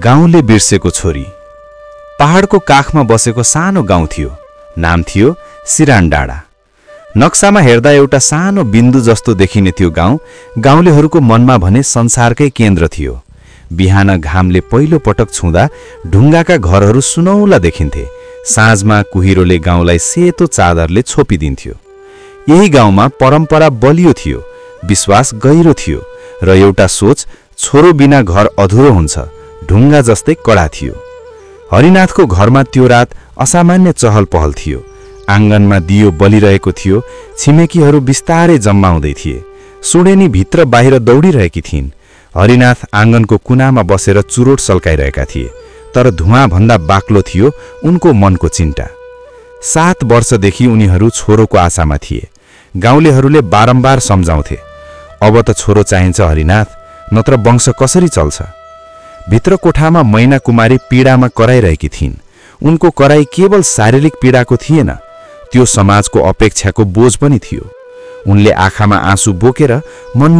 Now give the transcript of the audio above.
गाउँले बिर्सेको छोरी। पहाडको काखमा बसेको सानो गाउँ थियो। नाम थियो सिरान डाँडा। नक्सामा हेर्दा एउटा सानो बिन्दु जस्तो देखिने त्यो गाउँ गाउँलेहरूको मनमा भने संसारकै केन्द्र थियो। बिहान घामले पहिलो पटक छुँदा ढुङ्गाका घरहरू सुनौला देखिन्थे। साँझमा कुहिरोले गाउँलाई सेतो चादरले छोपिदिन्थ्यो। यही गाउँमा परम्परा बलियो थियो, विश्वास गहिरो थियो र एउटा सोच छोरो बिना घर अधुरो हुन्छ ढुङ्गा जस्तै कडा थियो। हरिनाथको घरमा त्यो रात असामान्य चहल पहल थियो। आँगनमा दियो बलिरहेको थियो। छिमेकीहरू बिस्तारै जम्माउँदै थिए। सुडेनी भित्र बाहिर दौडिरहेकी थिइन्। हरिनाथ आँगनको कुनामा बसेर चुरोट सल्काइरहेका थिए। तर धुवाँभन्दा बाक्लो थियो उनको मनको चिन्ता। 7 वर्षदेखि उनीहरू छोरोको आशामा थिए। गाउँलेहरूले बारम्बार सम्झाउँथे, अब त छोरो चाहिन्छ हरिनाथ, नत्र वंश कसरी चल्छ। भित्र कोठामा मैना कुमारी पीडामा कराइरहेकी थिइन्। उनको कराई केवल शारीरिक पीडाको थिएन, त्यो समाजको अपेक्षाको बोझ पनि थियो। उनले आँखामा आँसु बोकेर मन